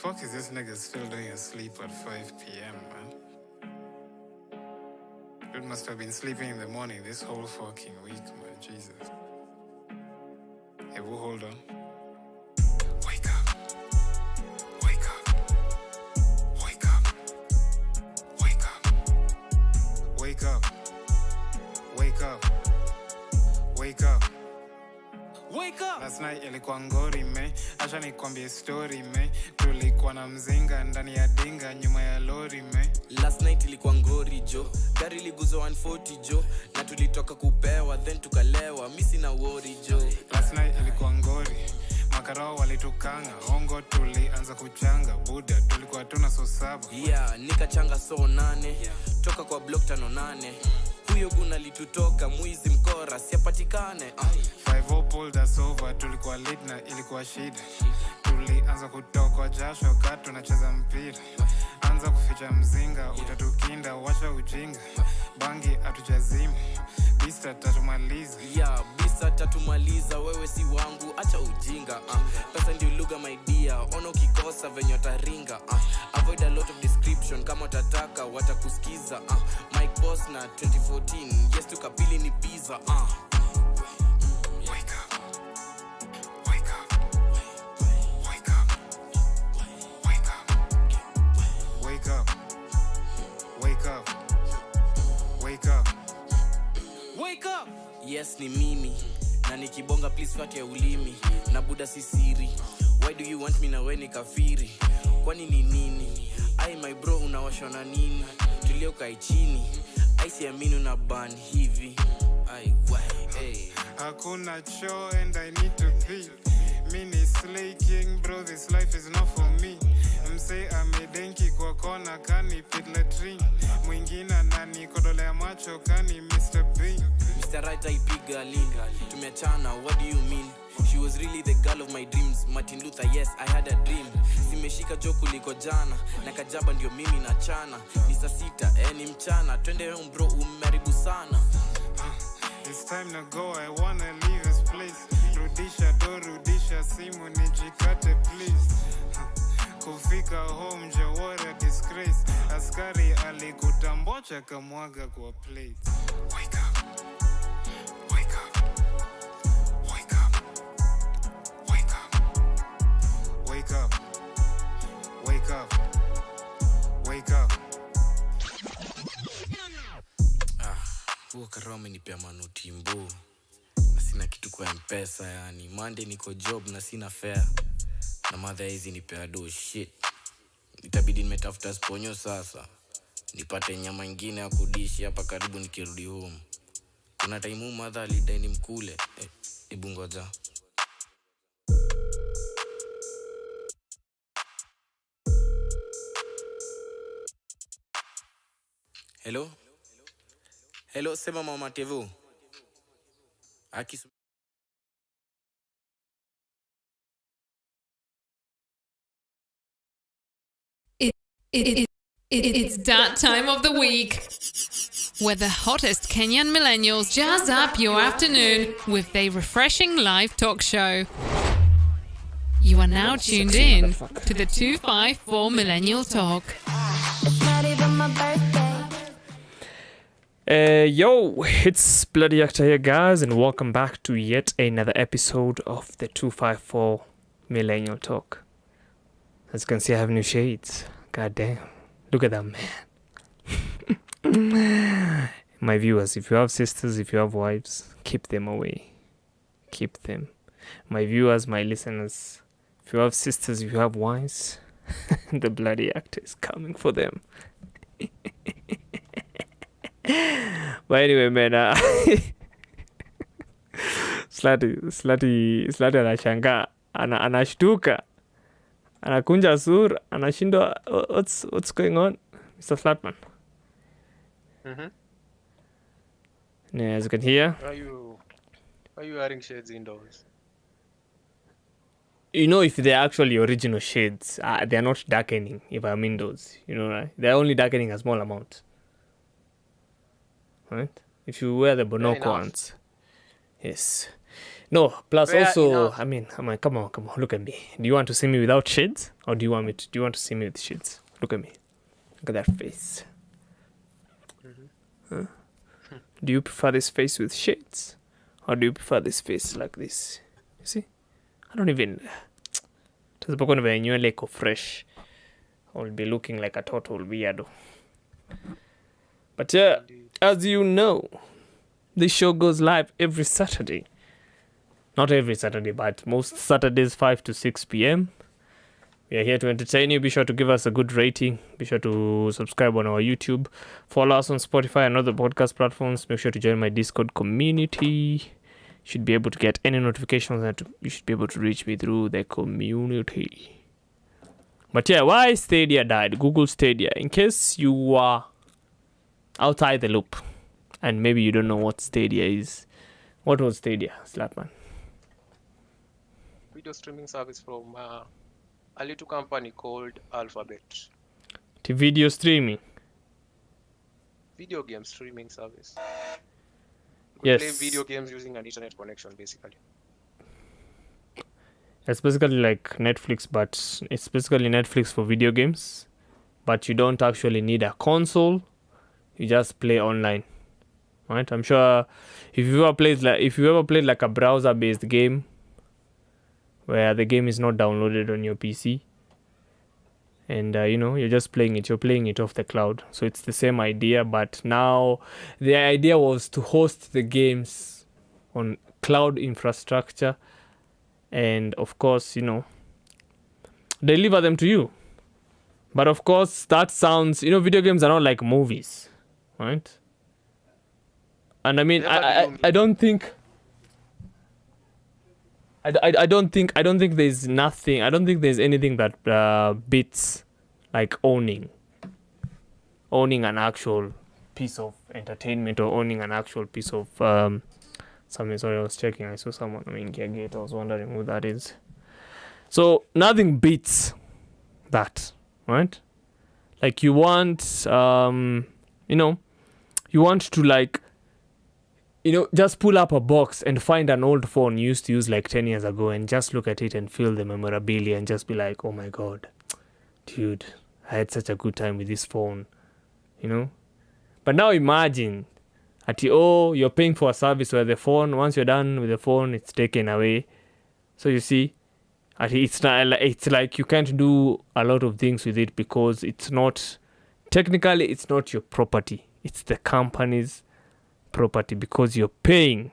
Fuck is this nigga still doing asleep at 5 p.m., man? Dude must have been sleeping in the morning this whole fucking week, man. Jesus. Hey, well, hold on. Wake up. Wake up. Wake up. Wake up. Wake up. Wake up. Wake up. Wake up! Last night ilikuwa ngori me, acha nikwambie story me. Tulikuwa na mzinga ndani ya dinga nyuma ya lori me. Last night ilikuwa ngori jo, gari liguzo 140 jo, na tulitoka kupewa then tukalewa, misi na worry jo. Last night ilikuwa ngori, makarao walitukanga, hongo tulianza kuchanga, buda tulikuwa tuna so saba. Yeah, nikachanga so 8, toka kwa block 58. Huyo guna litutoka, mwizi mkora, siapatikane. 5-0 pulled us over, tulikuwa lit na ilikuwa shida. Tulianza kutokwa jasho katu tunacheza mpira. Anza kuficha mzinga, utatukinda, wacha ujinga. Bangi atujazima, bista tatumaliza. Yeah, bista tatumaliza, wewe si wangu, acha ujinga. Pesa ndio lugha my dear, ono ukikosa venye utaringa. Avoid a lot of description, kama utataka watakusikiza. Mike Boss na 2014, yes tukapili ni pizza. Wake up. Wake up. Wake up. Wake up. Wake up. Wake up. Wake up. Wake up! Yes ni mimi, na nikibonga please fat ya ulimi. Na buda si siri, why do you want me na we ni kafiri? Kwani ni nini? Ai my bro unawashona nini? Tulio kai chini, ai siamini una ban hivi. Ai why, hey. Hakuna choo and I need to pee. Mini slay king bro, this life is not for me. Mse amedenki kwa kona kani pit latrine. Mwingina nani kodolea macho kani Mr. Bean. Mr. Right aipiga linga, tumeachana, what do you mean? She was really the girl of my dreams. Martin Luther, yes, I had a dream. Simeshika joku liko jana, na kajaba ndio mimi na chana. Ni saa 6, ni mchana, twende home bro, umeribu sana. It's time to go, I wanna leave this place. Rudisha do, rudisha simu, nijikate please. Kufika home, je what a disgrace. Askari alikutambocha kamwaga kwa plate. Wake up. Wake up. Wake up. Wake up. Wake up. Wake up. Wake up. Huo karame nipea manuti mbo, na sina kitu kwa mpesa yani. Monday niko job na sina fare, na mother hizi nipea do shit. Itabidi nimetafuta sponyo sasa, nipate nyama ingine ya kudishi hapa karibu nikirudi home. Kuna time mother alidai nimkule, hebu ngoja. Hello? Hello, sema mama Tevo. It's that time of the week where the hottest Kenyan millennials jazz up your afternoon with their refreshing live talk show. You are now tuned in to the 254 Millennial Talk. It's not even my birthday. Yo, it's Bloody Actor here, guys, and welcome back to yet another episode of the 254 Millennial Talk. As you can see, I have new shades. God damn. Look at that, man. My viewers, if you have sisters, if you have wives, keep them away. Keep them. My viewers, my listeners, if you have sisters, if you have wives, the Bloody Actor is coming for them. But anyway, man, Slati anashangaa, anashtuka, anakunja sura, anashindwa, what's going on, Mr. Flatman? As you can hear. Why are you wearing shades indoors? You know, if they're actually original shades, they're not darkening if I'm indoors, you know, right? They're only darkening a small amount. Right? If you wear the Bonoko ones. Yes. No, plus Fair also, enough. I mean, come on, look at me. Do you want to see me without shades, or do you want to see me with shades? Look at me. Look at that face. Huh? Do you prefer this face with shades, or do you prefer this face like this? You see, I don't even. Tutapokuwa na nywele iko fresh, I'll be looking like a total weirdo. But yeah, as you know, this show goes live every Saturday. Not every Saturday, but most Saturdays, 5 to 6 p.m. We are here to entertain you. Be sure to give us a good rating. Be sure to subscribe on our YouTube. Follow us on Spotify and other podcast platforms. Make sure to join my Discord community. You should be able to get any notifications, and you should be able to reach me through the community. But yeah, why Stadia died? Google Stadia. In case you are outside the loop and maybe you don't know what Stadia is. What was Stadia, Slapman? Video streaming service from a little company called Alphabet. Video streaming. Video game streaming service. Yes. Play video games using an internet connection, basically. It's basically like Netflix, but it's basically Netflix for video games. But you don't actually need a console. You just play online, right? I'm sure if you ever played like a browser-based game, where the game is not downloaded on your PC, and you're just playing it. You're playing it off the cloud, so it's the same idea. But now the idea was to host the games on cloud infrastructure, and of course, deliver them to you. But of course, that sounds, video games are not like movies, right? And I mean, I don't think. I don't think there's nothing. I don't think there's anything that beats like owning an actual piece of entertainment, or owning an actual piece of something. Sorry, I was checking. I saw someone in Gear Gate. I was wondering who that is. So nothing beats that, right? Like you want, you want to like, just pull up a box and find an old phone you used to use like 10 years ago, and just look at it and feel the memorabilia and just be like, oh my God, dude, I had such a good time with this phone, But now imagine you're paying for a service where the phone, once you're done with the phone, it's taken away. So you see, it's like you can't do a lot of things with it, because technically it's not your property. It's the company's property, because you're paying,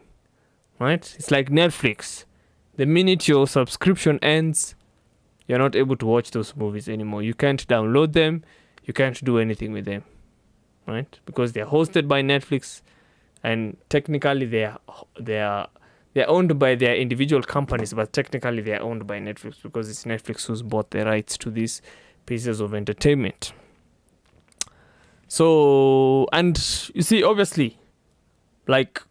right? It's like Netflix. The minute your subscription ends, you're not able to watch those movies anymore. You can't download them. You can't do anything with them, right? Because they're hosted by Netflix, and technically they're owned by their individual companies, but technically they're owned by Netflix, because it's Netflix who's bought the rights to these pieces of entertainment. So, and you see, obviously, like,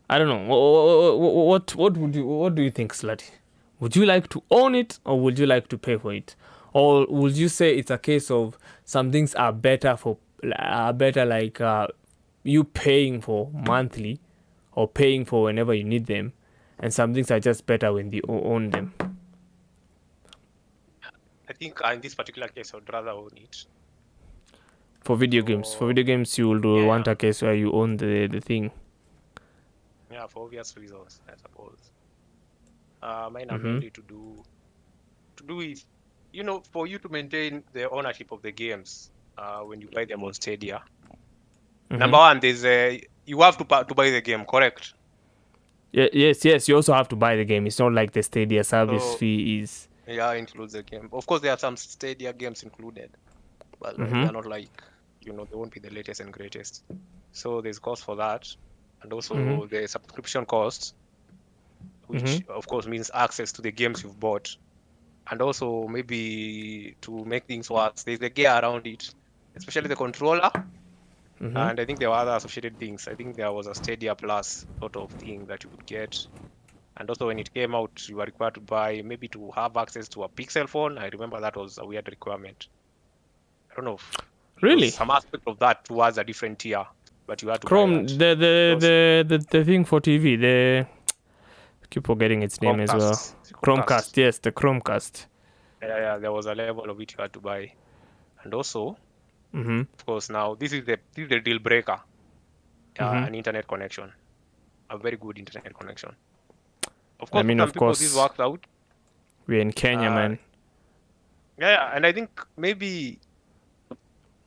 I don't know, what do you think, Slutty? Would you like to own it, or would you like to pay for it? Or would you say it's a case of some things are better like you paying for monthly, or paying for whenever you need them, and some things are just better when you own them? I think in this particular case, I would rather own it. For video games, you will want a case where you own the thing. Yeah, for obvious reasons, I suppose. Mine are mainly to do with, for you to maintain the ownership of the games when you buy them on Stadia. Number one, you have to buy the game, correct? Yes. You also have to buy the game. It's not like the Stadia service fee is. Yeah, includes the game. Of course, there are some Stadia games included, but they're not like, they won't be the latest and greatest. So there's cost for that, and also the subscription cost, which of course means access to the games you've bought, and also maybe to make things worse, there's the gear around it, especially the controller. And I think there were other associated things. I think there was a Stadia Plus sort of thing that you could get. And also when it came out, you were required to buy, maybe to have access to a Pixel phone. I remember that was a weird requirement. I don't know. Really? Some aspect of that towards a different tier, but you had to Chrome, buy that. the thing for TV, the Keep forgetting its name as well. Chromecast. Chromecast, yes, the Chromecast. Yeah, there was a level of it you had to buy. And also, Mm-hmm. of course, now this is the deal breaker. Mm-hmm. An internet connection. A very good internet connection. Of I course, mean, for some of people this course, works out. we're in Kenya, man. Yeah, and I think maybe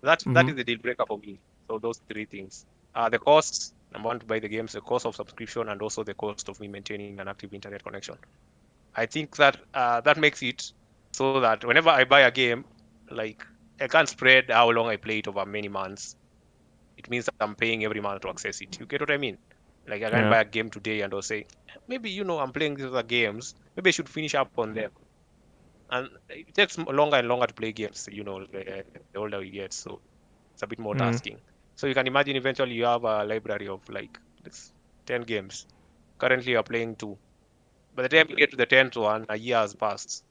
that Mm-hmm. is the deal breaker for me. So those three things. The cost, number one, to buy the games, the cost of subscription, and also the cost of me maintaining an active internet connection. I think that that makes it so that whenever I buy a game, like I can't spread how long I play it over many months. It means that I'm paying every month to access it. You get what I mean? Like I can't Yeah. buy a game today and I'll say, maybe I'm playing these other games. Maybe I should finish up on them. And it takes longer and longer to play games. The older you get, so it's a bit more tasking. So you can imagine eventually you have a library of like 10 games. Currently you're playing 2. By the time you get to the 10th one, a year has passed.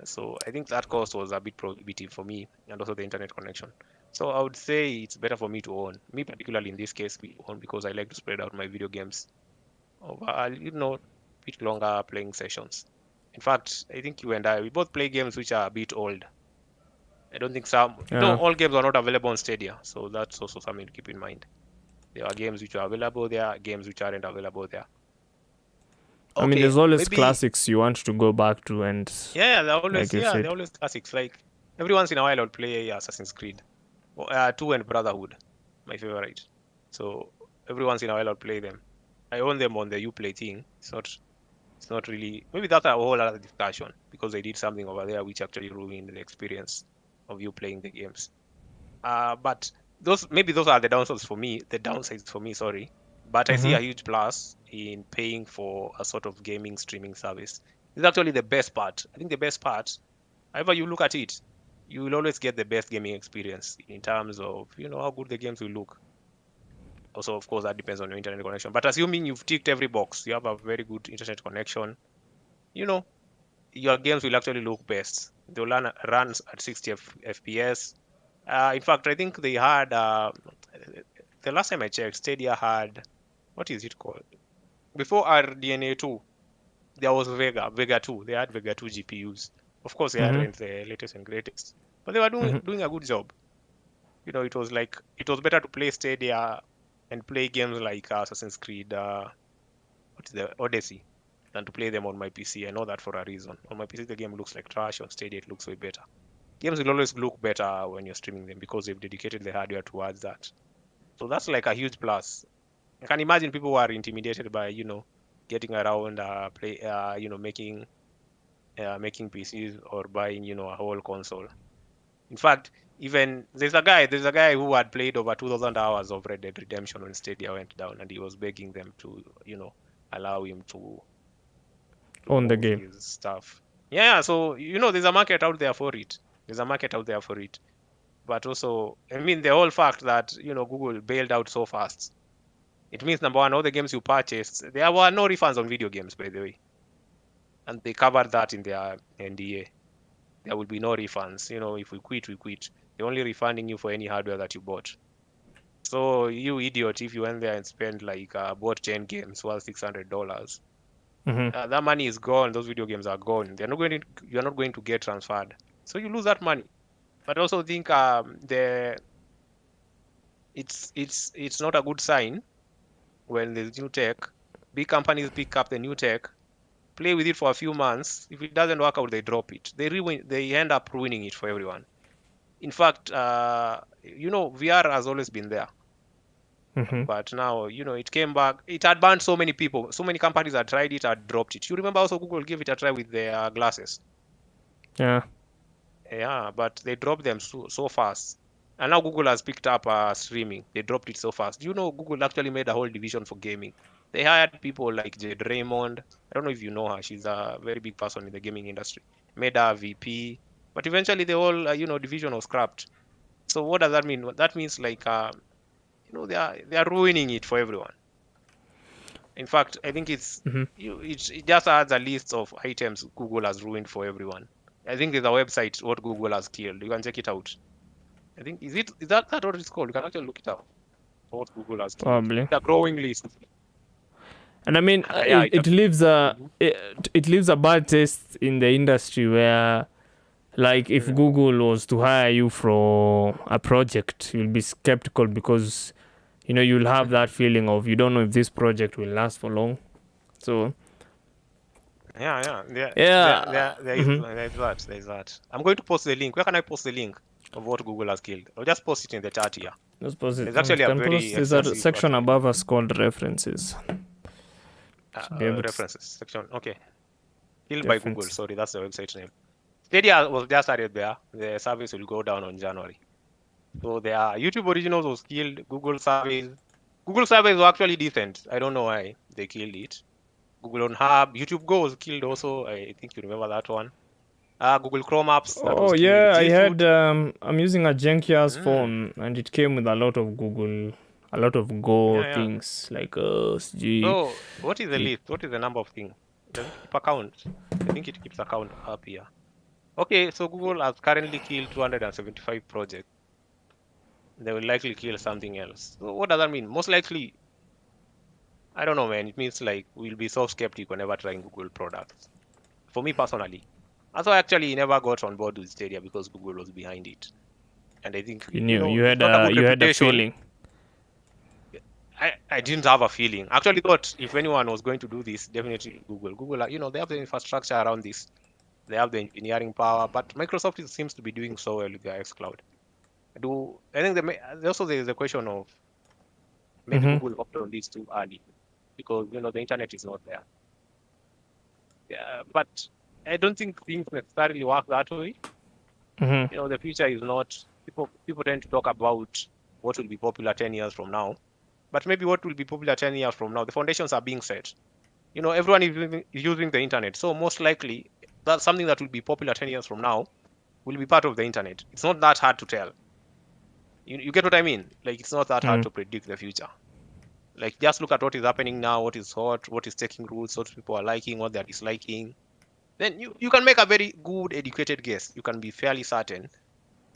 So I think that cost was a bit prohibitive for me, and also the internet connection. So I would say it's better for me to own. Me particularly in this case, we own because I like to spread out my video games over bit longer playing sessions. In fact, I think you and I, we both play games which are a bit old. I don't think all games are not available on Stadia, so that's also something to keep in mind. There are games which are available there, games which aren't available there. I mean, there's always classics you want to go back to, and they're always like they're always classics. Like every once in a while, I'll play Assassin's Creed, 2 and Brotherhood, my favorite. So every once in a while, I'll play them. I own them on the Uplay thing. It's not really. Maybe that's a whole other discussion because they did something over there which actually ruined the experience of you playing the games. But those are the downsides for me. The downsides for me, sorry. But I see a huge plus in paying for a sort of gaming streaming service. It's actually the best part. I think the best part, however you look at it, you will always get the best gaming experience in terms of how good the games will look. Also, of course, that depends on your internet connection. But assuming you've ticked every box, you have a very good internet connection, your games will actually look best. They'll run at 60 FPS. In fact, I think they had the last time I checked, Stadia had, what is it called? Before RDNA 2, there was Vega 2. They had Vega 2 GPUs. Of course, they aren't the latest and greatest, but they were doing a good job. It was better to play Stadia and play games like Assassin's Creed, Odyssey, than to play them on my PC. I know that for a reason. On my PC, the game looks like trash. On Stadia, it looks way better. Games will always look better when you're streaming them because they've dedicated the hardware towards that. So that's like a huge plus. I can imagine people who are intimidated by getting around making PCs or buying a whole console. In fact, even there's a guy who had played over 2,000 hours of Red Dead Redemption when Stadia went down, and he was begging them to allow him to own the game his stuff. Yeah, so there's a market out there for it. But also, I mean, the whole fact that Google bailed out so fast, it means number one, all the games you purchased, there were no refunds on video games, by the way, and they covered that in their NDA. There will be no refunds. If we quit, we quit. They're only refunding you for any hardware that you bought. So you idiot, if you went there and spent bought 10 games worth $600, that money is gone. Those video games are gone. You're not going to get transferred. So you lose that money. But also think it's not a good sign when there's new tech. Big companies pick up the new tech, play with it for a few months. If it doesn't work out, they drop it. They end up ruining it for everyone. In fact, VR has always been there. But now, it came back. It had banned so many people. So many companies had tried it, had dropped it. You remember also Google gave it a try with their glasses. Yeah, but they dropped them so fast. And now Google has picked up streaming. They dropped it so fast. Google actually made a whole division for gaming. They hired people like Jade Raymond. I don't know if you know her. She's a very big person in the gaming industry. Made her VP. But eventually the whole division was scrapped. So what does that mean? That means they are ruining it for everyone. In fact, I think it just adds a list of items Google has ruined for everyone. I think there's a website what Google has killed. You can check it out. I think is that what it's called? You can actually look it up. What Google has killed. probably. It's a growing list. And I mean, Yeah, it leaves it leaves a bad taste in the industry where, like, if Google was to hire you for a project, you'll be skeptical because you'll have that feeling of you don't know if this project will last for long. So yeah. yeah, There is that. I'm going to post the link. Where can I post the link of what Google has killed? I'll just post it in the chat here. let's pause it. There's actually a very There's a extensive section above us called references. Should be able to references section. Okay. Killed by Google. reference. Sorry, that's the website name. Stadia was just added there. The service will go down on January. So there are YouTube Originals was killed. Google service. Google service was actually decent. I don't know why they killed it. Google on Hub. YouTube Go was killed also. I think you remember that one. Google Chrome apps. That Oh was killed. yeah, I Gfood. had I'm using a junky-ass phone and it came with a lot of Go Yeah. things like So what is the list? What is the number of things? Does it keep account? I think it keeps account up here. Okay, so Google has currently killed 275 projects. They will likely kill something else. So what does that mean? Most likely, I don't know, man. It means like we'll be so skeptic whenever trying Google products. For me personally, that's why I actually never got on board with Stadia because Google was behind it. And I think you knew you it's had not a good you had a reputation. feeling. I didn't have a feeling. Actually, thought if anyone was going to do this, definitely Google. Google, they have the infrastructure around this. They have the engineering power, but Microsoft seems to be doing so well with their xCloud. I think also there is a question of maybe Google opted on this too early because the internet is not there. Yeah, but I don't think things necessarily work that way. The future is not people tend to talk about what will be popular 10 years from now. But maybe what will be popular 10 years from now, the foundations are being set. Everyone is using the internet. So most likely, that's something that will be popular 10 years from now will be part of the internet. It's not that hard to tell. You get what I mean? Like, it's not that hard to predict the future. Like, just look at what is happening now, what is hot, what is taking roots, what people are liking, what they're disliking. Then you can make a very good, educated guess. You can be fairly certain.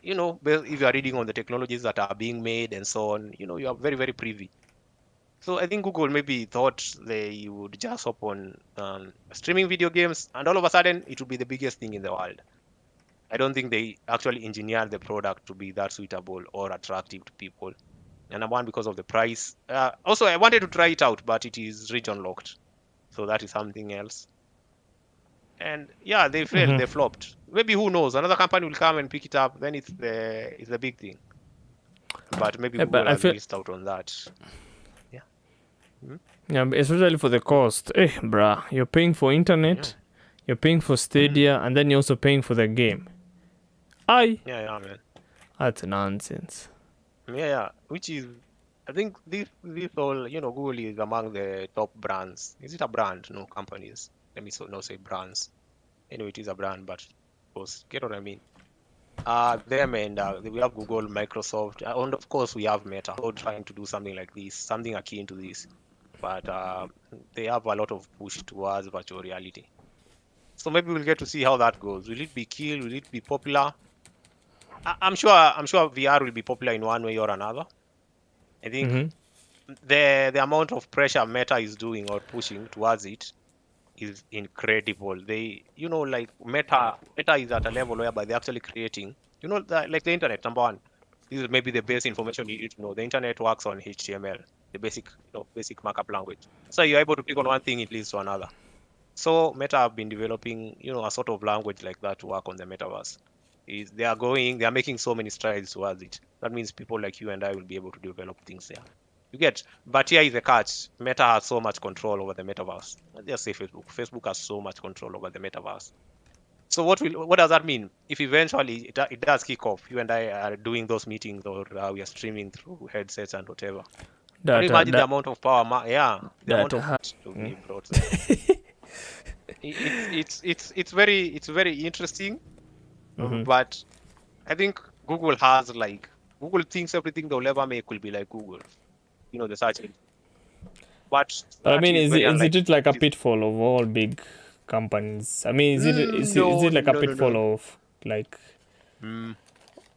If you are reading on the technologies that are being made and so on, you are very, very privy. So I think Google maybe thought they would just hop on streaming video games, and all of a sudden it would be the biggest thing in the world. I don't think they actually engineered the product to be that suitable or attractive to people. And number one, because of the price. Also, I wanted to try it out, but it is region locked. So that is something else. And yeah, they failed, they flopped. Maybe who knows? Another company will come and pick it up, then it's the big thing. But maybe Google has missed out on that. Yeah, especially for the cost. Bruh, you're paying for internet, you're paying for Stadia, and then you're also paying for the game. Yeah, man. That's nonsense. Yeah. Which is, I think this all, Google is among the top brands. Is it a brand? No, companies. Let me not say brands. Anyway, it is a brand, but of course, get what I mean. Them and we have Google, Microsoft, and of course we have Meta, all trying to do something like this, something akin to this. But they have a lot of push towards virtual reality. So maybe we'll get to see how that goes. Will it be killed? Will it be popular? I'm sure VR will be popular in one way or another. I think the amount of pressure Meta is doing or pushing towards it is incredible. They, like Meta is at a level whereby they're actually creating, like the internet, number one. This is maybe the basic information you need to know. The internet works on HTML, the basic markup language. So you're able to click on one thing, it leads to another. So Meta have been developing, a sort of language like that to work on the metaverse. They are making so many strides towards it. That means people like you and I will be able to develop things there. You get, but here is the catch. Meta has so much control over the metaverse. Let's just say Facebook. Facebook has so much control over the metaverse. So what does that mean? If eventually it does kick off, you and I are doing those meetings or we are streaming through headsets and whatever. Can you imagine the amount of power? The amount of to be brought there. It's very interesting, but I think Google thinks everything they'll ever make will be like Google, the search engine. But I mean, is it like a pitfall of all big companies? I mean, is it like a pitfall of like?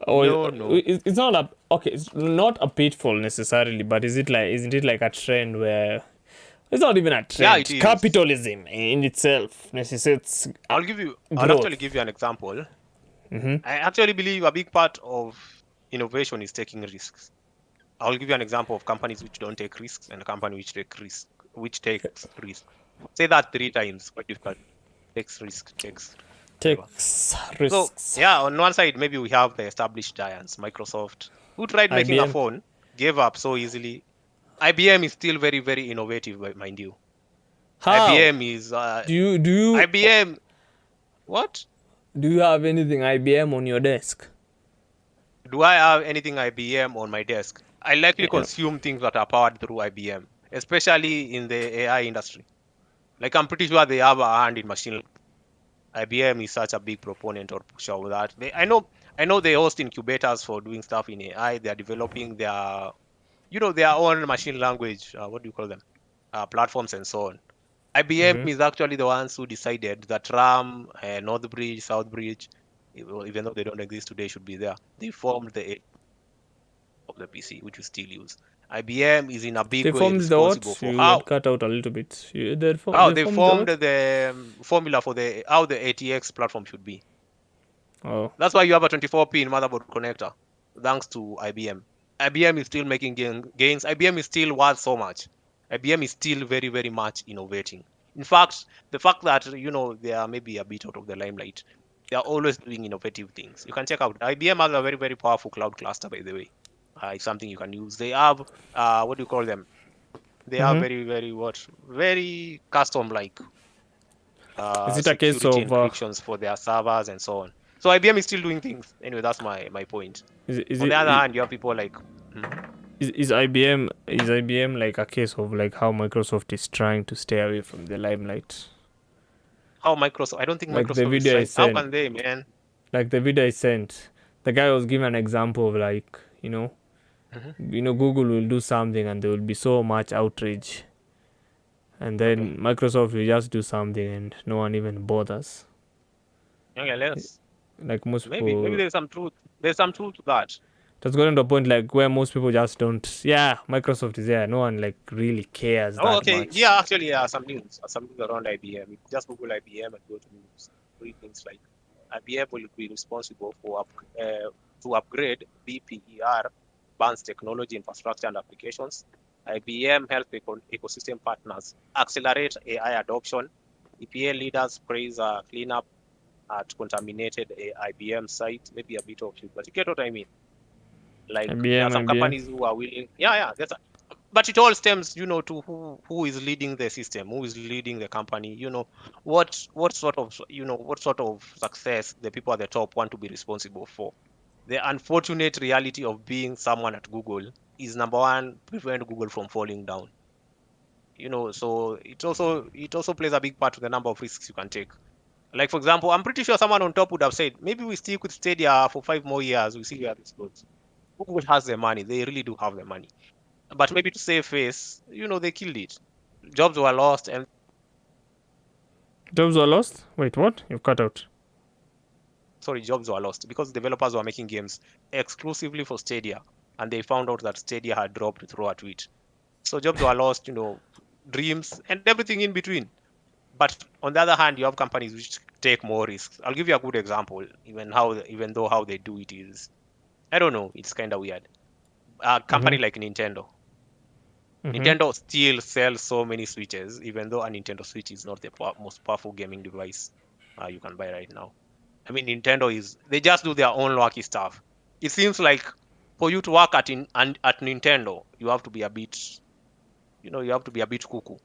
Or no. It's not it's not a pitfall necessarily, but isn't it like a trend where It's not even a trend. Yeah, it is. Capitalism in itself necessitates I'll growth. actually give you an example. I actually believe a big part of innovation is taking risks. I'll give you an example of companies which don't take risks and a company which takes risks. Say that 3 times, but if that takes risks. Takes So risks. yeah, on one side maybe we have the established giants, Microsoft, who tried making a IBM. phone, gave up so easily. IBM is still very, very innovative, mind you. How? IBM is Do you IBM. What? do you have anything IBM on your desk? Do I have anything IBM on my desk? I likely Yeah. consume things that are powered through IBM, especially in the AI industry. Like I'm pretty sure they have a hand in machine learning. IBM is such a big proponent or pusher of that. I know they host incubators for doing stuff in AI. They are developing their own machine language. What do you call them? Platforms and so on. IBM is actually the ones who decided that RAM, Northbridge, Southbridge, even though they don't exist today, should be there. They formed the of the PC, which we still use. IBM is in a big They way formed the responsible what? for You how got cut out a little bit. They they formed formed the the formula for how the ATX platform should be. what? Oh. That's why you have a 24-pin motherboard connector, thanks to IBM. IBM is still making gains. IBM is still worth so much. IBM is still very, very much innovating. In fact, the fact that they are maybe a bit out of the limelight, they are always doing innovative things. You can check out IBM has a very, very powerful cloud cluster, by the way. It's something you can use. They have what do you call them? They are very, very custom like Is it a case security of encryptions for their servers and so on. So IBM is still doing things. Anyway, that's my point. is On the other it hand, you have people like is IBM like a case of like how Microsoft is trying to stay away from the limelight? how Microsoft. I don't think Like the Microsoft is video I trying. How sent. can they, man? Like the video I sent, the guy was giving an example of like Google will do something and there will be so much outrage, and then Microsoft will just do something and no one even bothers. Okay, let's Like most maybe people, there's some truth. There's some truth to that. that's gotten to a point like where most people just don't. Yeah, Microsoft is there. No one like really cares Oh, that okay. much. Yeah, actually, some news. Some news around IBM. You just Google IBM and go to news. Read things like IBM will be responsible for to upgrade BPER, advanced technology infrastructure and applications. IBM help ecosystem partners accelerate AI adoption. EPA leaders praise cleanup at contaminated IBM site. Maybe a bit of it, but you get what I mean. Like there are some IBM. companies who are willing. Yeah. But it all stems, to who is leading the system, who is leading the company. What sort of success the people at the top want to be responsible for. The unfortunate reality of being someone at Google is number one, prevent Google from falling down. So it also plays a big part to the number of risks you can take. Like for example, I'm pretty sure someone on top would have said, maybe we stick with Stadia for 5 more years. We see where this goes. Google has the money. They really do have the money. But maybe to save face, they killed it. Jobs were lost and Jobs were lost? Wait, what? You've cut out. jobs were lost because developers were making games exclusively for Stadia, and they found out that Stadia had dropped through a tweet. So jobs were lost, dreams and everything in between. But on the other hand, you have companies which take more risks. I'll give you a good example. Even though how they do it is, I don't know, it's kind of weird. A company like Nintendo. Nintendo still sells so many Switches, even though a Nintendo Switch is not the most powerful gaming device you can buy right now. I mean, they just do their own wacky stuff. It seems like for you to work at Nintendo, you have to be a bit, cuckoo.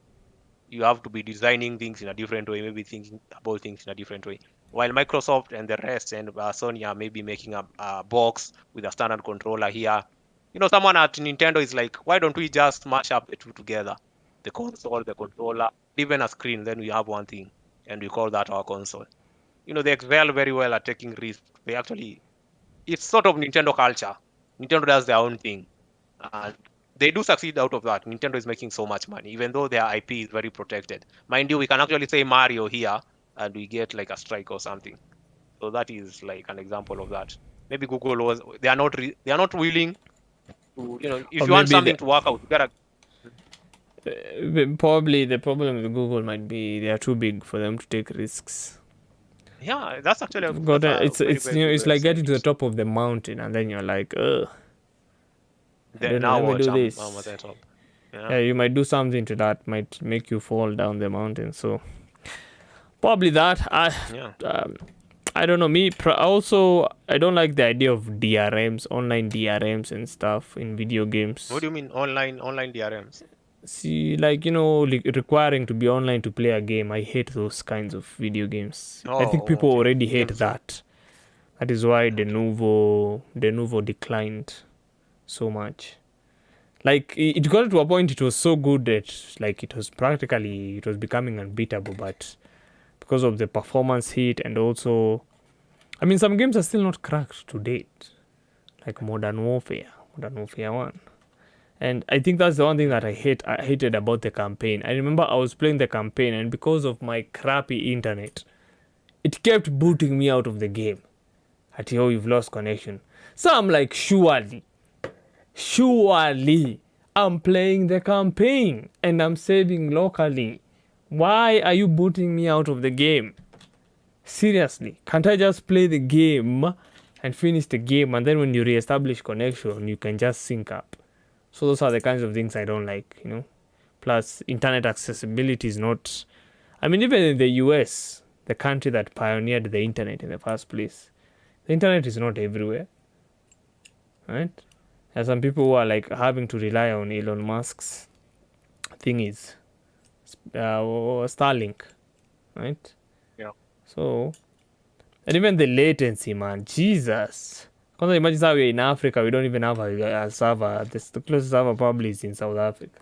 You have to be designing things in a different way, maybe thinking about things in a different way. While Microsoft and the rest and Sony are maybe making a box with a standard controller here. Someone at Nintendo is like, why don't we just mash up the two together? The console, the controller, even a screen, then we have one thing, and we call that our console. They excel very well at taking risks. It's sort of Nintendo culture. Nintendo does their own thing. And they do succeed out of that. Nintendo is making so much money, even though their IP is very protected. Mind you, we can actually say Mario here, and we get like a strike or something. So that is like an example of that. Maybe Google they are not willing to, if you want something to work out, you gotta. Probably the problem with Google might be they are too big for them to take risks. Yeah, that's actually a, Got that's a it's very, it's very you know good it's way of like saying getting to the it. top of the mountain and then you're like, I don't know, Now let me what? do I'm this. at the top. Yeah, Yeah. you might do something to that, might make you fall down the mountain. So probably that. Yeah. I don't know. Also, I don't like the idea of DRMs, online DRMs and stuff in video games. What do you mean online DRMs? See, like, requiring to be online to play a game. I hate those kinds of video games. I think people Okay. already hate Games, that. That is why okay. the Nuvo declined so much. Like, it got to a point it was so good that, like, it was becoming unbeatable, but because of the performance hit and also, I mean, some games are still not cracked to date, like Modern Warfare 1. And I think that's the one thing that I hated about the campaign. I remember I was playing the campaign, and because of my crappy internet, it kept booting me out of the game. You've lost connection. So I'm like, surely, I'm playing the campaign and I'm saving locally. Why are you booting me out of the game? Seriously, can't I just play the game and finish the game, and then when you reestablish connection, you can just sync up? So those are the kinds of things I don't like, Plus, internet accessibility is not. I mean, even in the US, the country that pioneered the internet in the first place, the internet is not everywhere, right? There are some people who are like having to rely on Elon Musk's Starlink, right? Yeah. So, and even the latency, man, Jesus. Because imagine how we're in Africa, we don't even have a server. The closest server probably is in South Africa.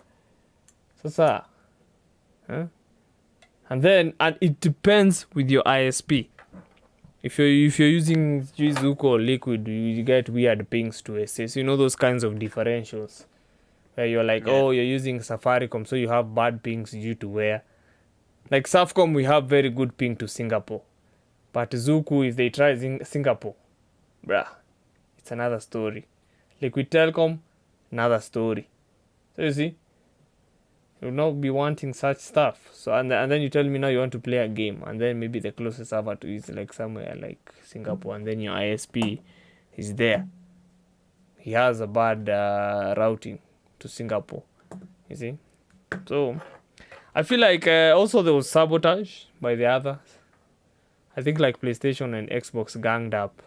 So, sir. Huh? And it depends with your ISP. If you're using Zuko or Liquid, you get weird pings to assess. Those kinds of differentials. Where you're like, you're using Safaricom, so you have bad pings due to where. Like Safcom, we have very good ping to Singapore. But Zuku, if they try Singapore, bruh, it's another story. Liquid Telecom, another story. So you see, you'll not be wanting such stuff. So and then you tell me now you want to play a game, and then maybe the closest server to is like somewhere like Singapore, and then your ISP is there. He has a bad routing to Singapore. You see, so I feel like also there was sabotage by the others. I think like PlayStation and Xbox ganged up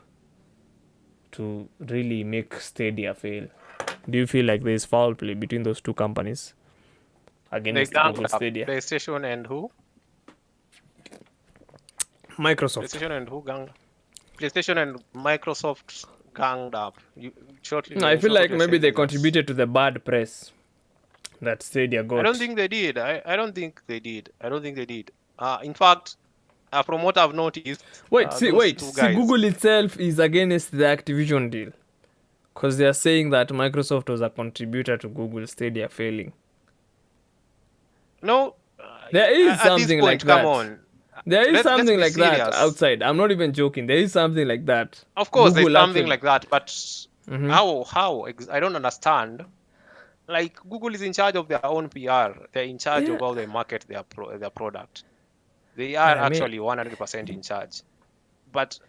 to really make Stadia fail. Do you feel like there's foul play between those two companies against Google Stadia? PlayStation and who? Microsoft. PlayStation and Microsoft ganged up. I feel like maybe they contributed to the bad press that Stadia got. I don't think they did. I don't think they did. In fact, from what I've noticed, see, Google itself is against the Activision deal because they are saying that Microsoft was a contributor to Google Stadia failing. No, there is something like that. Come on. There is something like that outside. I'm not even joking. There is something like that. Of course, there's something like that, but how? I don't understand. Like, Google is in charge of their own PR. They're in charge of how they market their product. They are actually 100% in charge. But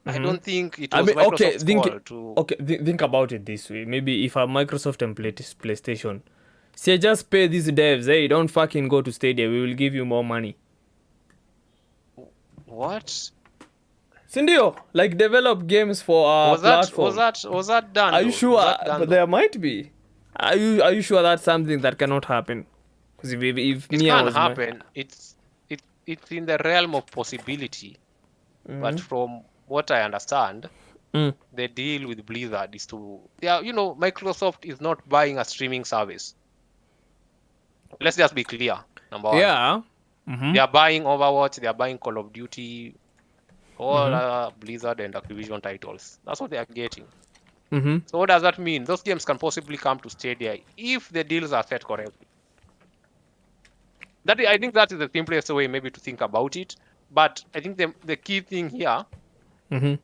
I don't think it was Microsoft's call to... Okay, think about it this way. Maybe if a Microsoft and PlayStation say, just pay these devs, hey, don't fucking go to Stadia, we will give you more money. What? Sindio, like develop games for our platform. Was that done? Are you sure? But there might be. Are you sure that's something that cannot happen? Because if it can happen. It's in the realm of possibility. But from what I understand, the deal with Blizzard is to... Microsoft is not buying a streaming service. Let's just be clear, number one. Yeah. They are buying Overwatch, they are buying Call of Duty, all Blizzard and Activision titles. That's what they are getting. So what does that mean? Those games can possibly come to Stadia if the deals are set correctly. I think that is the simplest way maybe to think about it. But I think the key thing here is,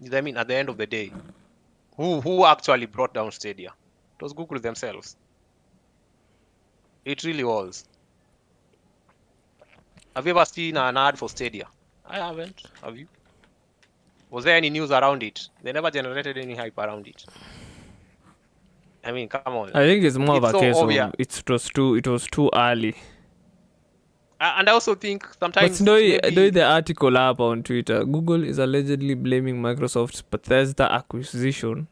at the end of the day, who actually brought down Stadia? It was Google themselves. It really was. Have you ever seen an ad for Stadia? I haven't. Have you? Was there any news around it? They never generated any hype around it. I mean, come on. I think it's more of It's a so case obvious. of it was too early. And I also think But sometimes know maybe the article up on Twitter, Google is allegedly blaming Microsoft's Bethesda acquisition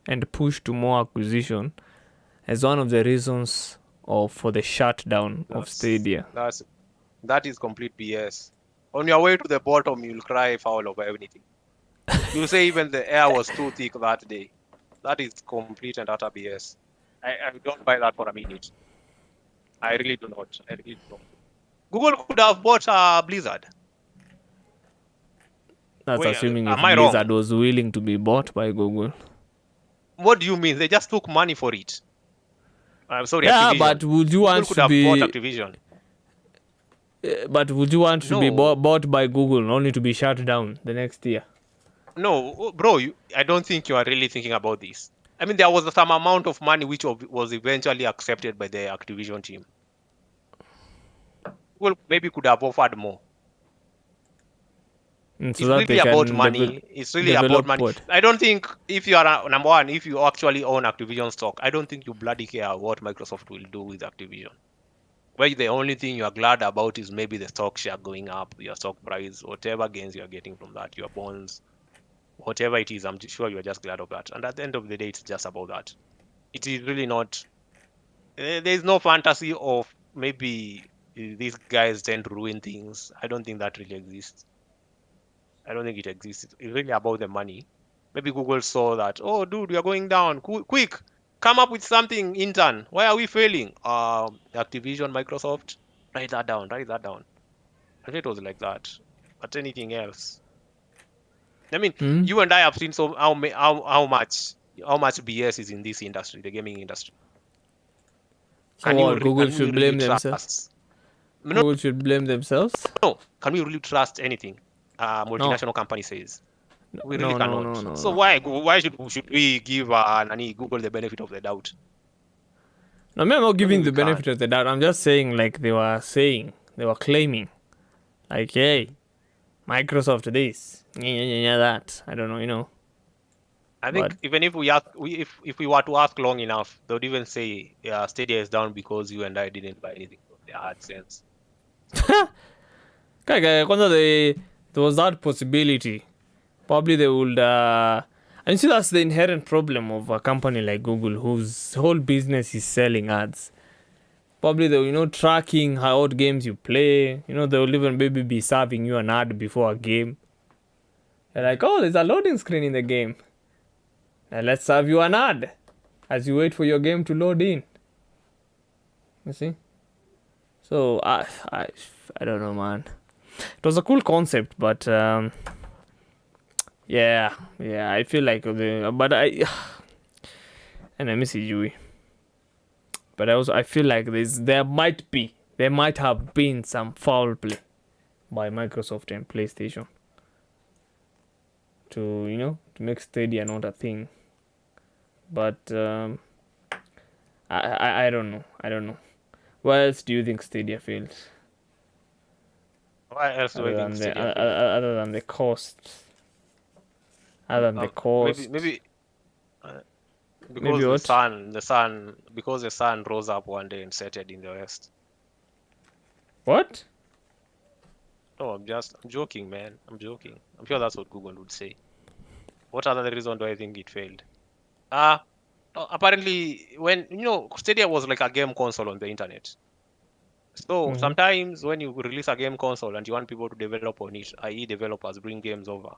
and push to more acquisition as one of the reasons for the shutdown of Stadia. that is complete BS. On your way to the bottom, you'll cry foul over everything. You'll say even the air was too thick that day. That is complete and utter BS. I don't buy that for a minute. I really do not. Google could have bought Blizzard. That's Wait, assuming if am I wrong? Blizzard was willing to be bought by Google. What do you mean? They just took money for it. I'm sorry, Yeah, Activision. but would you Google want could to have be? bought Activision. But would you want to be No. bought by Google only to be shut down the next year? No, bro, I don't think you are really thinking about this. I mean, there was some amount of money which was eventually accepted by the Activision team. Well, maybe could have offered more. It's really about money. It's really about money. What? I don't think if you are number one, if you actually own Activision stock, I don't think you bloody care what Microsoft will do with Activision. Where the only thing you are glad about is maybe the stock share going up, your stock price, whatever gains you are getting from that, your bonds, whatever it is, I'm sure you are just glad of that. And at the end of the day, it's just about that. It is really not. There's no fantasy of maybe these guys tend to ruin things. I don't think that really exists. I don't think it exists. It's really about the money. Maybe Google saw that, oh, dude, we are going down. Quick, come up with something, intern. Why are we failing? Activision, Microsoft, write that down. I think it was like that. But anything else? I mean, you and I have seen how much BS is in this industry, the gaming industry. So Google should blame themselves? Google should blame themselves? No. Can we really trust anything multinational company says? We really cannot. No. So why should we give Google the benefit of the doubt? No, I'm not giving the benefit of the doubt. I'm just saying, like they were claiming, like, hey, Microsoft this, that. I don't know, I think even if if we were to ask long enough, they would even say, yeah, Stadia is down because you and I didn't buy anything from their AdSense. There was that possibility. Probably they would. And you see, that's the inherent problem of a company like Google, whose whole business is selling ads. Probably they'll, tracking what games you play. They'll even maybe be serving you an ad before a game. They're like, oh, there's a loading screen in the game. Now let's serve you an ad as you wait for your game to load in. You see? So I don't know, man. It was a cool concept, but yeah, I feel like and I miss you. But I feel like there might have been some foul play by Microsoft and PlayStation to make Stadia not a thing. But I don't know. What else do you think Stadia fails? Why else do I think Stadia fails? Other than the cost. Maybe because the sun rose up one day and set it in the west. What? No, I'm joking, man. I'm joking. I'm sure that's what Google would say. What other reason do I think it failed? Apparently, when Stadia was like a game console on the internet. So sometimes when you release a game console and you want people to develop on it, i.e. developers bring games over,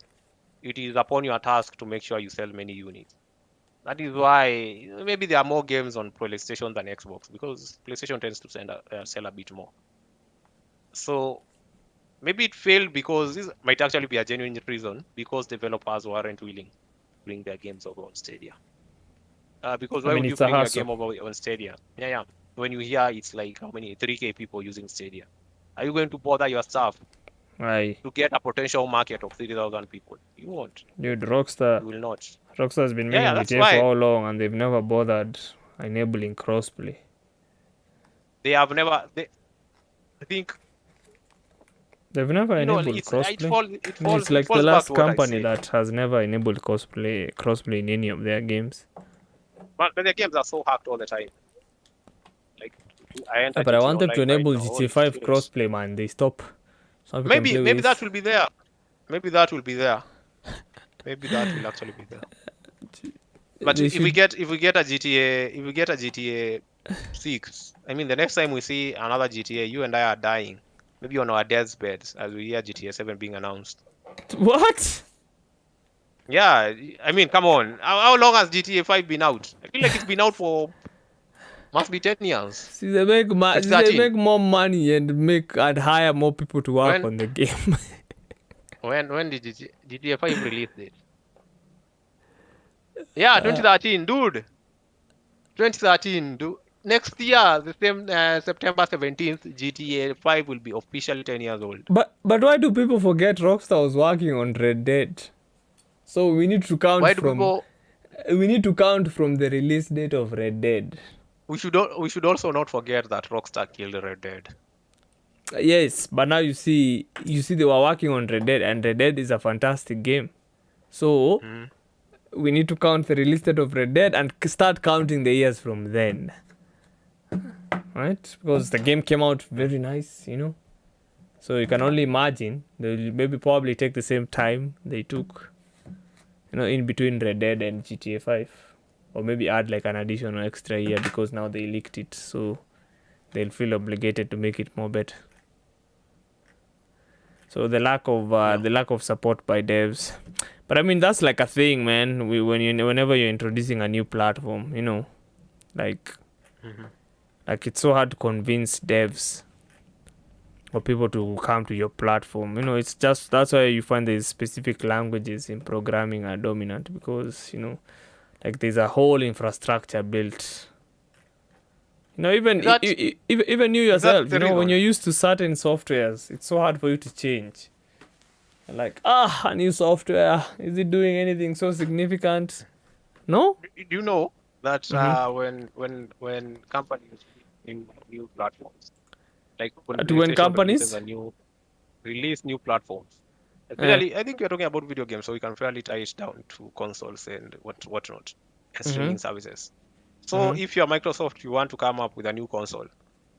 it is upon your task to make sure you sell many units. That is why maybe there are more games on PlayStation than Xbox, because PlayStation tends to sell a bit more. So maybe it failed because this might actually be a genuine reason, because developers weren't willing to bring their games over on Stadia. Because why would you bring a game over on Stadia? Yeah. When you hear it's like how many 3K people using Stadia, are you going to bother your staff to get a potential market of 3,000 people? You won't. Dude, Rockstar. You will not. Rockstar's been making GTA for how long, and they've never bothered enabling crossplay. They have never. I think They've never enabled it crossplay. falls. It falls. It's It like the falls back last to what I company said. that has never enabled crossplay in any of their games. But the games are so hacked all the time. Like I enter But I GTA want them to Online right enable now. GTA Holy 5 shit. crossplay, man. They stop. So we can play Maybe with. that will be there. Maybe that will be there. Maybe that will actually be there. But They if we should- get a GTA 6, I mean the next time we see another GTA, you and I are dying. Maybe on our deathbeds as we hear GTA 7 being announced. What? Yeah, I mean, come on. How long has GTA 5 been out? I feel like it's been out for must be 10 years. See, they make That's they 13. make more money and hire more people to work When on the game. when did GTA 5 release it? Yeah, 2013, dude. 2013, dude. Next year, the same September 17th, GTA 5 will be officially 10 years old. But why do people forget Rockstar was working on Red Dead? So we need to count Why do from people? we need to count from the release date of Red Dead. We should also not forget that Rockstar killed Red Dead. Yes, but now you see they were working on Red Dead, and Red Dead is a fantastic game. So we need to count the release date of Red Dead and start counting the years from then. Right? Because the game came out very nice, So you can only imagine they'll maybe probably take the same time they took, in between Red Dead and GTA 5. Or maybe add like an additional extra year because now they leaked it, so they'll feel obligated to make it more better. So the lack of support by devs, but I mean that's like a thing, man. Whenever you're introducing a new platform, like it's so hard to convince devs or people to come to your platform. It's just that's why you find these specific languages in programming are dominant because like there's a whole infrastructure built. Even you yourself, when you're used to certain softwares, it's so hard for you to change. Like, a new software, is it doing anything so significant? No? Do you know that when companies new platforms, like when companies release new platforms, especially I think you're talking about video games, so we can fairly tie it down to consoles and whatnot, and streaming services. So if you're Microsoft, you want to come up with a new console,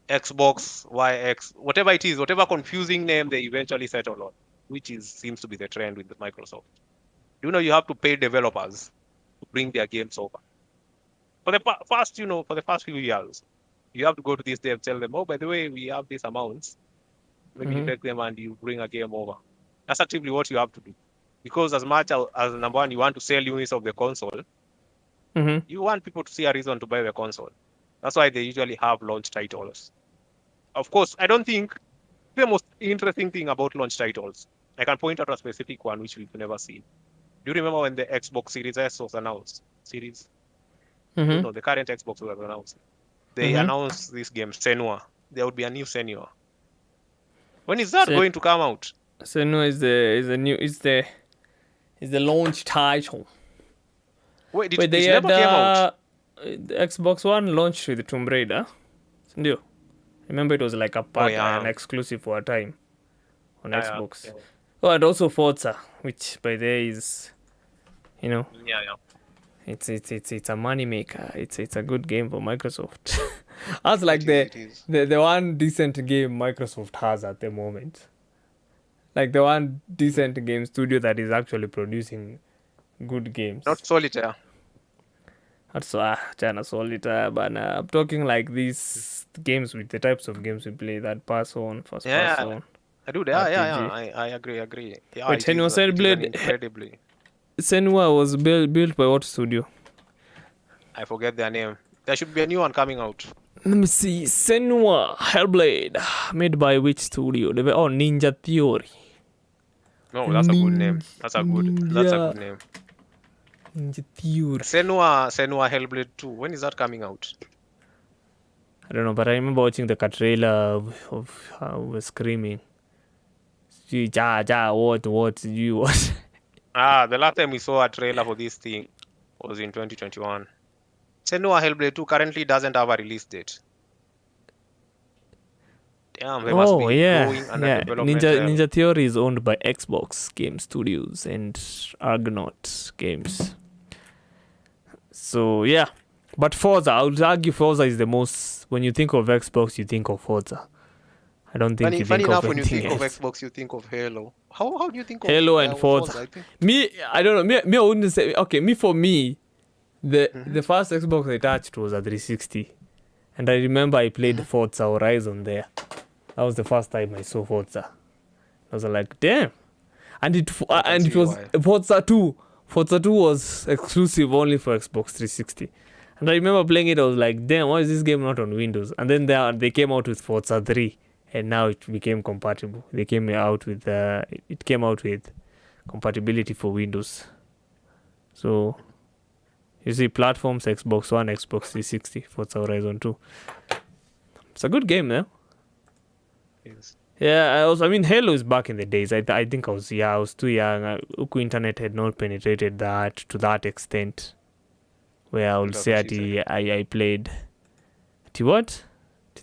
Xbox, YX, whatever it is, whatever confusing name they eventually settle on, which seems to be the trend with Microsoft. You have to pay developers to bring their games over. For the first few years, you have to go to these devs, tell them, oh, by the way, we have these amounts. Maybe you take them and you bring a game over. That's actively what you have to do. Because as much as number one, you want to sell units of the console, you want people to see a reason to buy the console. That's why they usually have launch titles. Of course, I don't think the most interesting thing about launch titles, I can point out a specific one which we've never seen. Do you remember when the Xbox Series S was announced? The current Xbox was announced. They announced this game, Senua. There would be a new Senua. When is that going to come out? Senua is the launch title. Wait, it never came out? The Xbox One launched with Tomb Raider. Remember, it was like an exclusive for a time on Xbox. Yeah. Oh, and also Forza, which by there is, it's a money maker. It's a good game for Microsoft. That's like the one decent game Microsoft has at the moment. Like the one decent game studio that is actually producing good games. Not Solitaire. That's China Solitaire, but I'm talking like these games with the types of games we play, that first person. I do that. Yeah. I agree. Yeah, wait, Senua Cellblade incredibly. Senua was built by what studio? I forget their name. There should be a new one coming out. Let me see. Senua Hellblade, made by which studio? Ninja Theory. No, that's a good name. That's a good name. Ninja Theory. Senua Hellblade 2. When is that coming out? I don't know, but I remember watching the trailer of how we were screaming. What? The last time we saw a trailer for this thing was in 2021. Senua Hellblade 2 currently doesn't have a release date. Yeah, they must Oh be yeah, growing under yeah. developmental. Ninja Theory is owned by Xbox Game Studios and Argonaut Games. So yeah, but Forza, I would argue Forza is the most. When you think of Xbox, you think of Forza. I don't think you Funny think of enough, when you anything think of else. Xbox, you think of Halo. How do you think of Halo and Forza? Forza. I think. I don't know. I wouldn't say. Okay, for me, the Mm-hmm. the first Xbox I touched was a 360, and I remember I played Forza Horizon there. That was the first time I saw Forza. I was like, damn. And it was why. Forza 2. Forza 2 was exclusive only for Xbox 360. And I remember playing it, I was like, damn, why is this game not on Windows? And then they came out with Forza 3, and now it became compatible. It came out with compatibility for Windows. So, you see, platforms, Xbox One, Xbox 360, Forza Horizon 2. It's a good game, though. Yes. Yeah, Halo is back in the days. I think I was too young. Uku internet had not penetrated that to that extent, where I would That's say what she said. I played. What?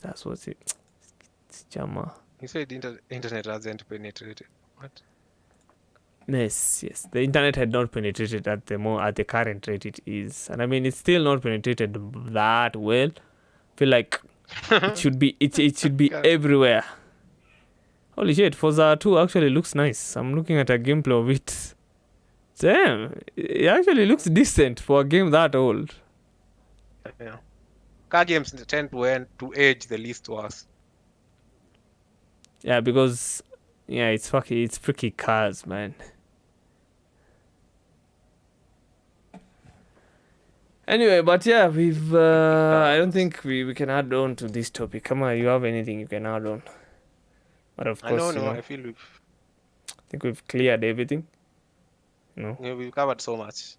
That's what's it. It's Jama. You said the internet hasn't penetrated. What? Yes. The internet had not penetrated at the current rate it is, and it's still not penetrated that well. I feel like it should be God. everywhere. Holy shit, Forza 2 actually looks nice. I'm looking at a gameplay of it. Damn, it actually looks decent for a game that old. Yeah. Car games tend to age the least worse. Yeah, because it's freaky cars, man. Anyway, but yeah, we've I don't think we can add on to this topic. Come on, you have anything you can add on? But of course, I feel I think we've cleared everything. we've covered so much.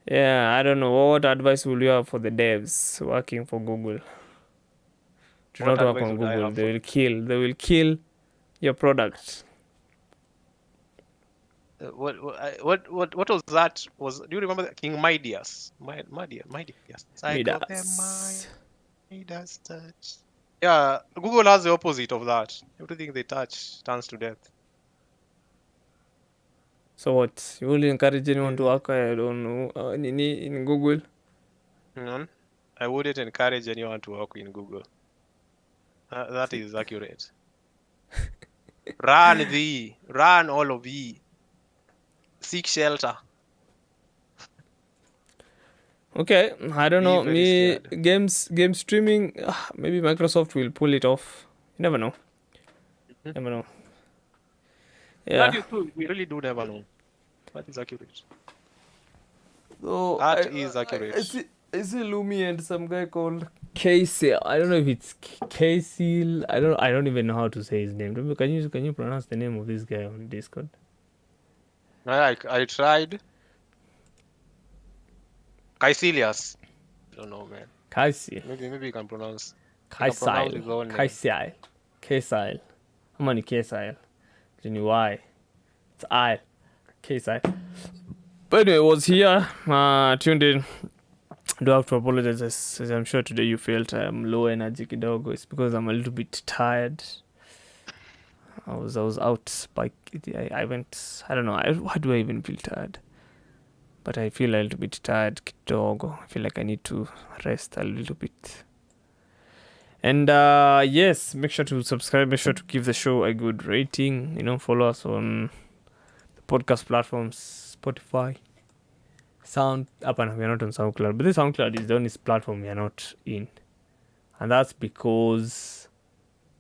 Yeah, I don't know. What advice will you have for the devs working for Google? Do What not work advice on would I Google. have They will kill your product. What was that? Do you remember King Midas? Midas. I got them Midas touch. Yeah, Google has the opposite of that. Everything they touch turns to death. So what? You will encourage anyone to work? I don't know. In Google. I wouldn't encourage anyone to work in Google. That is accurate. Run all of thee. Seek shelter. Okay, I don't know. Very Game streaming. Maybe Microsoft will pull it off. You never know. Never know. Yeah. That is true. We really do never know. That is accurate. So That is accurate. I see Lumi and some guy called Casey. I don't know if it's Casey. I don't even know how to say his name. Can you pronounce the name of this guy on Discord? I tried. Caecilius. I don't know, man. Casey. Maybe you can pronounce. Kaisile. How many Kaisile? Then why? It's I. Kaisile. But anyway, was here. Tuned in. Do have to apologize as I'm sure today you felt I'm low energy kidogo. It's because I'm a little bit tired. I was out I went, I don't know, why do I even feel tired? But I feel a little bit tired kidogo. I feel like I need to rest a little bit. And yes, make sure to subscribe, make sure to give the show a good rating, follow us on the podcast platforms, Spotify, we're not on SoundCloud, but the SoundCloud is the only platform we are not in, and that's because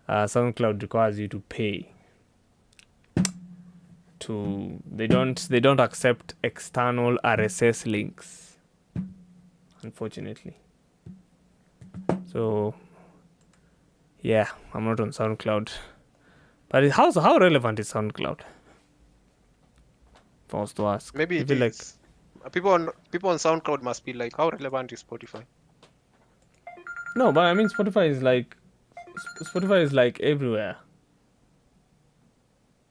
SoundCloud requires you to pay. They don't accept external RSS links, unfortunately. So yeah, I'm not on SoundCloud, but how relevant is SoundCloud? If I was to ask, Maybe it is. People on SoundCloud must be like, how relevant is Spotify? No, but Spotify is like everywhere.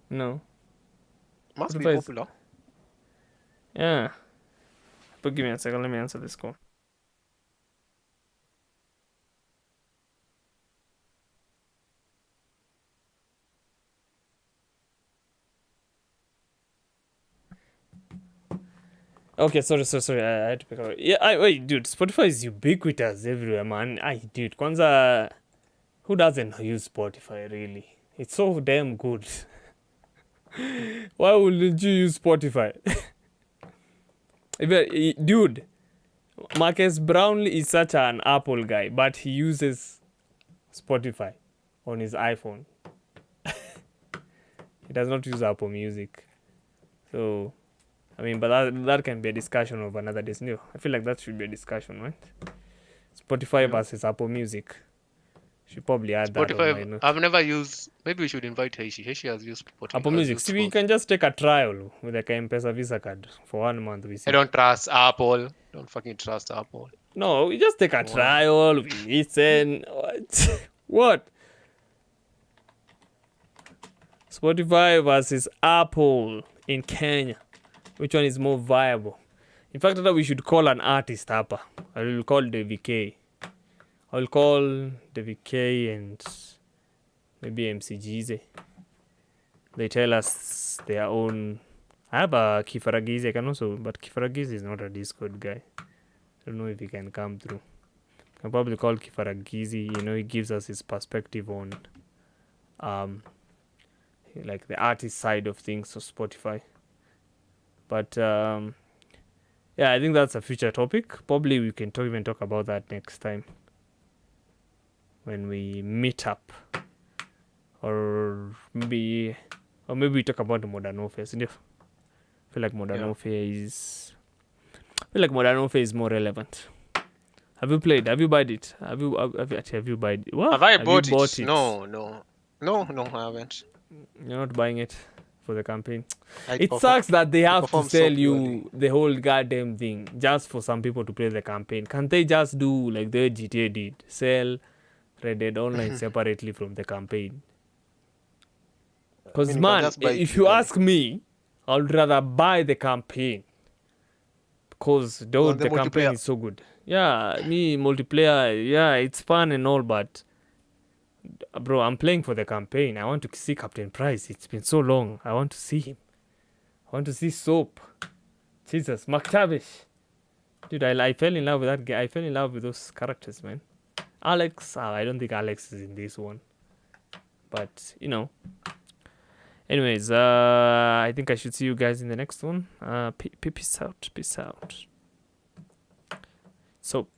No. Must Spotify be popular. Yeah. But give me a second. Let me answer this call. Okay, sorry. I had to pick up. Yeah, wait, dude. Spotify is ubiquitous everywhere, man. Dude, Kwanzaa, who doesn't use Spotify, really? It's so damn good. Why wouldn't you use Spotify? Dude, Marcus Brownlee is such an Apple guy, but he uses Spotify on his iPhone. He does not use Apple Music. So, I mean, but that can be a discussion of another day. No, I feel like that should be a discussion, right? Spotify versus Apple Music. Should probably add that on my Spotify, note. I've never used. Maybe we should invite Heishi. Heishi has used Spotify. Apple Music. See, we can just take a trial with like a M-Pesa Visa card for 1 month. We see. I don't trust Apple. Don't fucking trust Apple. No, we just take a trial. We listen. What? Spotify versus Apple in Kenya. Which one is more viable? In fact, I thought we should call an artist up. I will call DVK. I'll call DVK and maybe MCGZ. They tell us their own. I have a Kifaragizi. I can also, but Kifaragizi is not a Discord guy. I don't know if he can come through. I can probably call Kifaragizi. You know, he gives us his perspective on, like the artist side of things of Spotify. But yeah, I think that's a future topic. Probably we can even talk about that next time when we meet up, or maybe we talk about the Modern Warfare. I feel like Modern Warfare is more relevant. Have you played? Have you bought it? Have you bought it? What? Have I Have bought you bought it? No, I haven't. You're not buying it for the campaign. It Sucks that they have to sell you poorly. the whole goddamn thing just for some people to play the campaign. Can't they just do like the GTA did? Sell Red Dead Online separately from the campaign? Because, man, if you ask me, I'd rather buy the campaign. Because the campaign is so good. Yeah, multiplayer, yeah, it's fun and all, but bro, I'm playing for the campaign. I want to see Captain Price. It's been so long. I want to see him. I want to see Soap. Jesus, McTavish. Dude, I fell in love with that guy. I fell in love with those characters, man. Alex, I don't think Alex is in this one. But, you know. Anyways, I think I should see you guys in the next one. Peace out. Peace out. Soap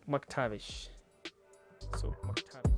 McTavish. Soap McTavish.